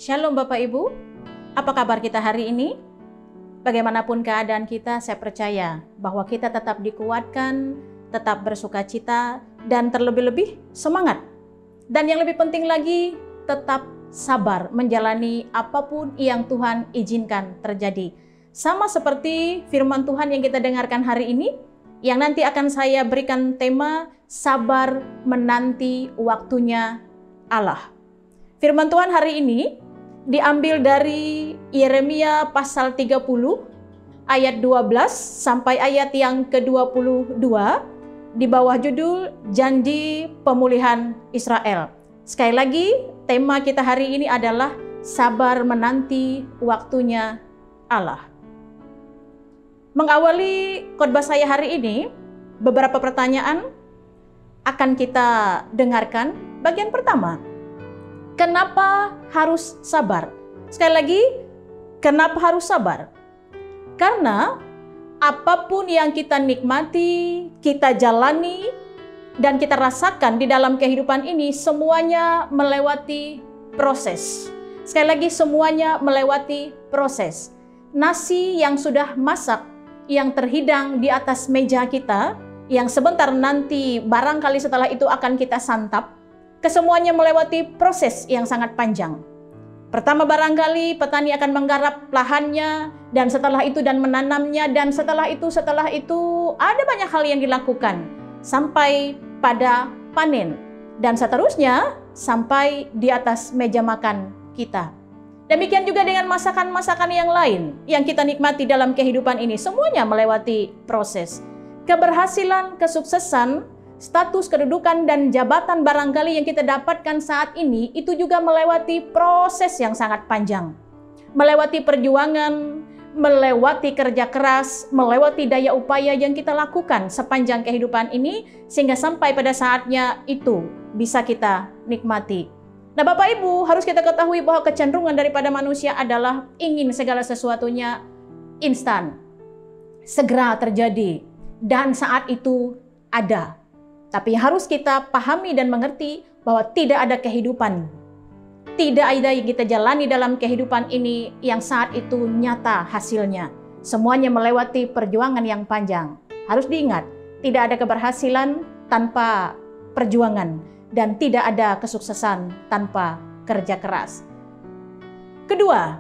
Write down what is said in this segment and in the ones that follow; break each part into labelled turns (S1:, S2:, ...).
S1: Shalom Bapak Ibu, apa kabar kita hari ini? Bagaimanapun keadaan kita, saya percaya bahwa kita tetap dikuatkan, tetap bersuka cita, dan terlebih-lebih semangat. Dan yang lebih penting lagi, tetap sabar menjalani apapun yang Tuhan izinkan terjadi. Sama seperti firman Tuhan yang kita dengarkan hari ini, yang nanti akan saya berikan tema sabar menanti waktunya Allah. Firman Tuhan hari ini diambil dari Yeremia pasal 30 ayat 12 sampai ayat yang ke-22 di bawah judul Janji Pemulihan Israel. Sekali lagi, tema kita hari ini adalah sabar menanti waktunya Allah. Mengawali khotbah saya hari ini, beberapa pertanyaan akan kita dengarkan. Bagian pertama, kenapa harus sabar? Sekali lagi, kenapa harus sabar? Karena apapun yang kita nikmati, kita jalani, dan kita rasakan di dalam kehidupan ini, semuanya melewati proses. Sekali lagi, semuanya melewati proses. Nasi yang sudah masak, yang terhidang di atas meja kita, yang sebentar nanti barangkali setelah itu akan kita santap, kesemuanya melewati proses yang sangat panjang. Pertama barangkali petani akan menggarap lahannya, dan setelah itu dan menanamnya, dan setelah itu ada banyak hal yang dilakukan sampai pada panen, dan seterusnya sampai di atas meja makan kita. Demikian juga dengan masakan-masakan yang lain yang kita nikmati dalam kehidupan ini, semuanya melewati proses. Keberhasilan, kesuksesan, status, kedudukan, dan jabatan barangkali yang kita dapatkan saat ini itu juga melewati proses yang sangat panjang. Melewati perjuangan, melewati kerja keras, melewati daya upaya yang kita lakukan sepanjang kehidupan ini sehingga sampai pada saatnya itu bisa kita nikmati. Nah Bapak Ibu, harus kita ketahui bahwa kecenderungan daripada manusia adalah ingin segala sesuatunya instan, segera terjadi, dan saat itu ada. Tapi harus kita pahami dan mengerti bahwa tidak ada kehidupan, tidak ada yang kita jalani dalam kehidupan ini yang saat itu nyata hasilnya. Semuanya melewati perjuangan yang panjang. Harus diingat, tidak ada keberhasilan tanpa perjuangan, dan tidak ada kesuksesan tanpa kerja keras. Kedua,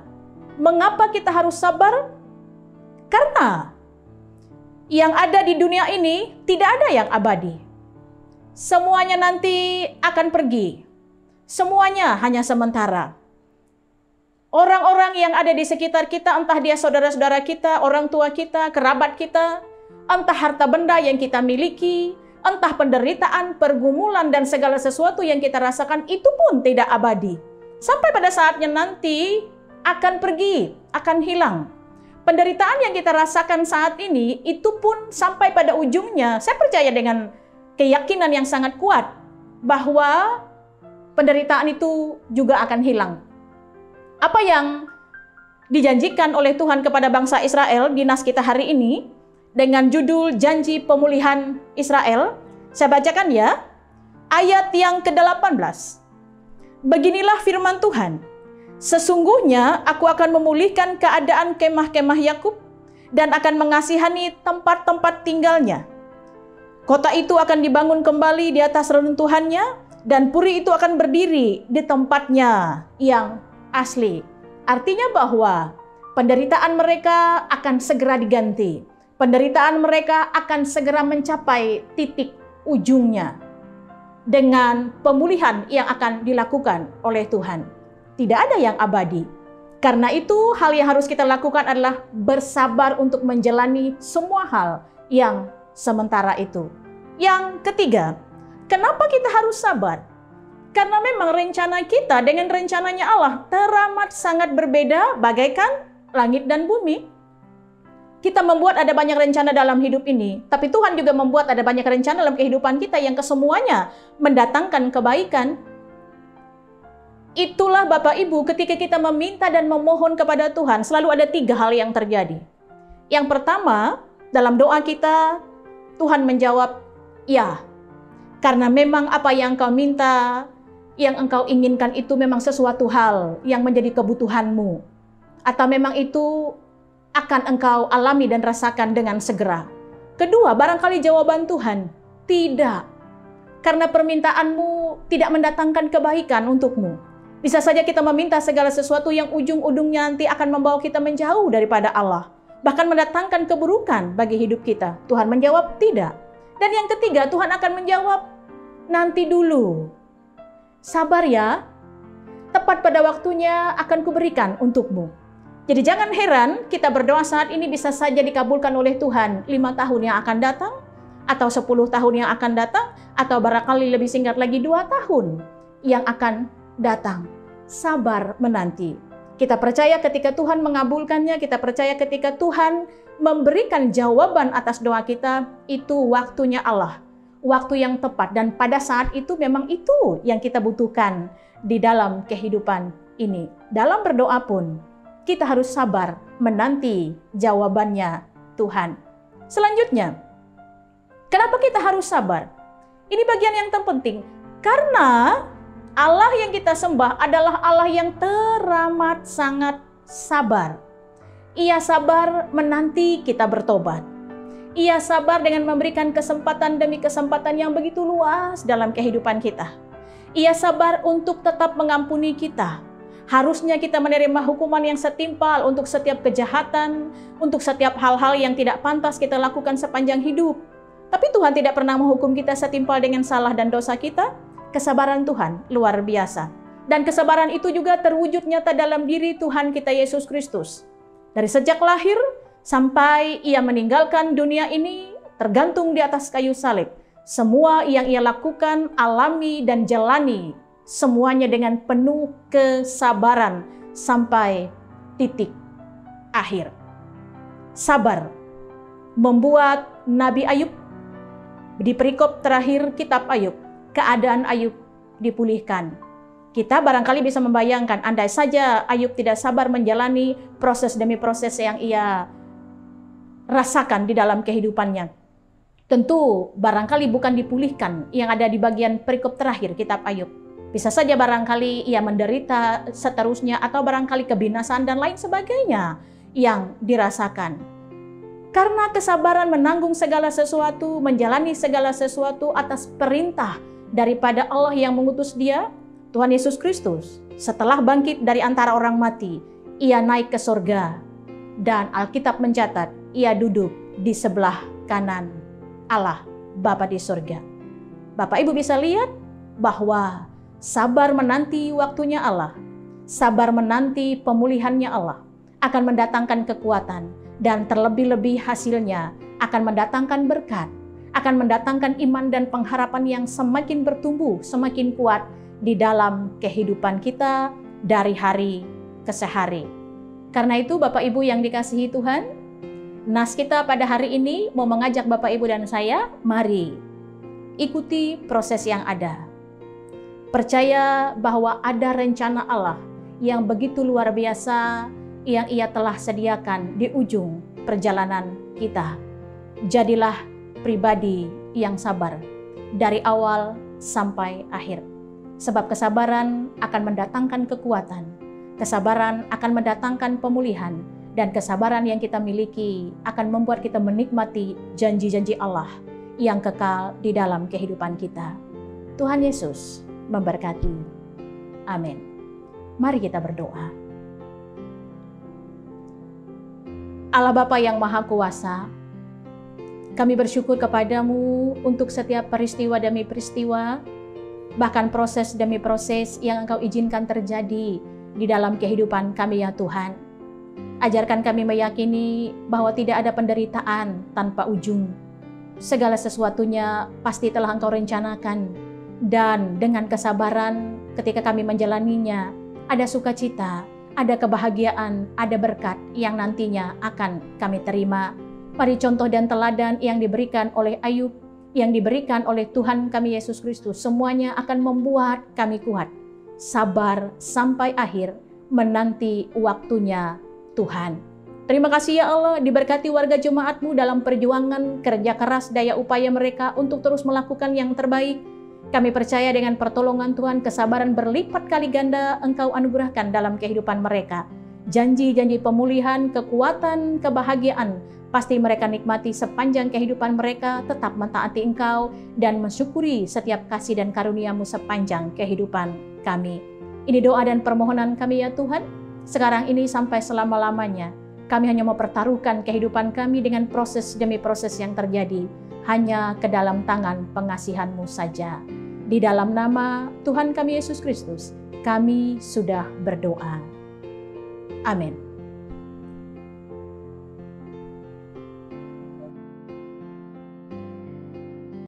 S1: mengapa kita harus sabar? Karena yang ada di dunia ini tidak ada yang abadi. Semuanya nanti akan pergi. Semuanya hanya sementara. Orang-orang yang ada di sekitar kita, entah dia saudara-saudara kita, orang tua kita, kerabat kita, entah harta benda yang kita miliki, entah penderitaan, pergumulan, dan segala sesuatu yang kita rasakan, itu pun tidak abadi. Sampai pada saatnya nanti akan pergi, akan hilang. Penderitaan yang kita rasakan saat ini, itu pun sampai pada ujungnya, saya percaya dengan keyakinan yang sangat kuat bahwa penderitaan itu juga akan hilang. Apa yang dijanjikan oleh Tuhan kepada bangsa Israel di nas kita hari ini dengan judul Janji Pemulihan Israel, saya bacakan ya, ayat yang ke-18. Beginilah firman Tuhan, sesungguhnya aku akan memulihkan keadaan kemah-kemah Yakub dan akan mengasihani tempat-tempat tinggalnya. Kota itu akan dibangun kembali di atas reruntuhannya, dan puri itu akan berdiri di tempatnya yang asli. Artinya bahwa penderitaan mereka akan segera diganti. Penderitaan mereka akan segera mencapai titik ujungnya dengan pemulihan yang akan dilakukan oleh Tuhan. Tidak ada yang abadi. Karena itu hal yang harus kita lakukan adalah bersabar untuk menjalani semua hal yang sementara itu. Yang ketiga, kenapa kita harus sabar? Karena memang rencana kita dengan rencananya Allah teramat sangat berbeda bagaikan langit dan bumi. Kita membuat ada banyak rencana dalam hidup ini, tapi Tuhan juga membuat ada banyak rencana dalam kehidupan kita yang kesemuanya mendatangkan kebaikan. Itulah Bapak Ibu, ketika kita meminta dan memohon kepada Tuhan, selalu ada 3 hal yang terjadi. Yang pertama, dalam doa kita, Tuhan menjawab, ya, karena memang apa yang kau minta yang engkau inginkan itu memang sesuatu hal yang menjadi kebutuhanmu, atau memang itu akan engkau alami dan rasakan dengan segera. Kedua, barangkali jawaban Tuhan, tidak. Karena permintaanmu tidak mendatangkan kebaikan untukmu. Bisa saja kita meminta segala sesuatu yang ujung-ujungnya nanti akan membawa kita menjauh daripada Allah. Bahkan mendatangkan keburukan bagi hidup kita. Tuhan menjawab tidak. Dan yang ketiga, Tuhan akan menjawab, nanti dulu. Sabar ya, tepat pada waktunya akan kuberikan untukmu. Jadi jangan heran kita berdoa saat ini bisa saja dikabulkan oleh Tuhan 5 tahun yang akan datang, atau 10 tahun yang akan datang, atau barangkali lebih singkat lagi 2 tahun yang akan datang. Sabar menanti. Kita percaya ketika Tuhan mengabulkannya, kita percaya ketika Tuhan memberikan jawaban atas doa kita, itu waktunya Allah. Waktu yang tepat, dan pada saat itu memang itu yang kita butuhkan di dalam kehidupan ini. Dalam berdoa pun, kita harus sabar menanti jawabannya Tuhan. Selanjutnya, kenapa kita harus sabar? Ini bagian yang terpenting. Karena Allah yang kita sembah adalah Allah yang teramat sangat sabar. Ia sabar menanti kita bertobat. Ia sabar dengan memberikan kesempatan demi kesempatan yang begitu luas dalam kehidupan kita. Ia sabar untuk tetap mengampuni kita. Harusnya kita menerima hukuman yang setimpal untuk setiap kejahatan, untuk setiap hal-hal yang tidak pantas kita lakukan sepanjang hidup. Tapi Tuhan tidak pernah menghukum kita setimpal dengan salah dan dosa kita. Kesabaran Tuhan luar biasa. Dan kesabaran itu juga terwujud nyata dalam diri Tuhan kita Yesus Kristus. Dari sejak lahir sampai ia meninggalkan dunia ini, tergantung di atas kayu salib. Semua yang ia lakukan, alami dan jalani, semuanya dengan penuh kesabaran sampai titik akhir. Sabar membuat Nabi Ayub di perikop terakhir kitab Ayub, keadaan Ayub dipulihkan. Kita barangkali bisa membayangkan, andai saja Ayub tidak sabar menjalani proses demi proses yang ia rasakan di dalam kehidupannya. Tentu barangkali bukan dipulihkan yang ada di bagian perikop terakhir kitab Ayub. Bisa saja barangkali ia menderita seterusnya, atau barangkali kebinasaan dan lain sebagainya yang dirasakan. Karena kesabaran menanggung segala sesuatu, menjalani segala sesuatu atas perintah daripada Allah yang mengutus dia, Tuhan Yesus Kristus, setelah bangkit dari antara orang mati, ia naik ke surga. Dan Alkitab mencatat, ia duduk di sebelah kanan Allah, Bapa di surga. Bapak Ibu bisa lihat bahwa sabar menanti waktunya Allah, sabar menanti pemulihannya Allah, akan mendatangkan kekuatan, dan terlebih-lebih hasilnya akan mendatangkan berkat, akan mendatangkan iman dan pengharapan yang semakin bertumbuh, semakin kuat di dalam kehidupan kita dari hari ke hari. Karena itu Bapak Ibu yang dikasihi Tuhan, nas kita pada hari ini mau mengajak Bapak Ibu dan saya, mari ikuti proses yang ada. Percaya bahwa ada rencana Allah yang begitu luar biasa yang ia telah sediakan di ujung perjalanan kita. Jadilah pribadi yang sabar dari awal sampai akhir. Sebab kesabaran akan mendatangkan kekuatan, kesabaran akan mendatangkan pemulihan, dan kesabaran yang kita miliki akan membuat kita menikmati janji-janji Allah yang kekal di dalam kehidupan kita. Tuhan Yesus memberkati. Amin. Mari kita berdoa. Allah Bapa yang Maha Kuasa, kami bersyukur kepadamu untuk setiap peristiwa demi peristiwa, bahkan proses demi proses yang Engkau izinkan terjadi di dalam kehidupan kami ya Tuhan. Ajarkan kami meyakini bahwa tidak ada penderitaan tanpa ujung. Segala sesuatunya pasti telah Engkau rencanakan, dan dengan kesabaran ketika kami menjalaninya, ada sukacita, ada kebahagiaan, ada berkat yang nantinya akan kami terima. Mari contoh dan teladan yang diberikan oleh Ayub, yang diberikan oleh Tuhan kami Yesus Kristus, semuanya akan membuat kami kuat, sabar sampai akhir, menanti waktunya Tuhan. Terima kasih ya Allah, diberkati warga jemaat-Mu dalam perjuangan kerja keras daya upaya mereka untuk terus melakukan yang terbaik, Kami percaya dengan pertolongan Tuhan, kesabaran berlipat kali ganda Engkau anugerahkan dalam kehidupan mereka. Janji-janji pemulihan, kekuatan, kebahagiaan, pasti mereka nikmati sepanjang kehidupan mereka, tetap mentaati Engkau dan mensyukuri setiap kasih dan karunia-Mu sepanjang kehidupan kami. Ini doa dan permohonan kami ya Tuhan, sekarang ini sampai selama-lamanya. Kami hanya mau pertaruhkan kehidupan kami dengan proses demi proses yang terjadi, hanya ke dalam tangan pengasihan-Mu saja. Di dalam nama Tuhan kami Yesus Kristus, kami sudah berdoa. Amin.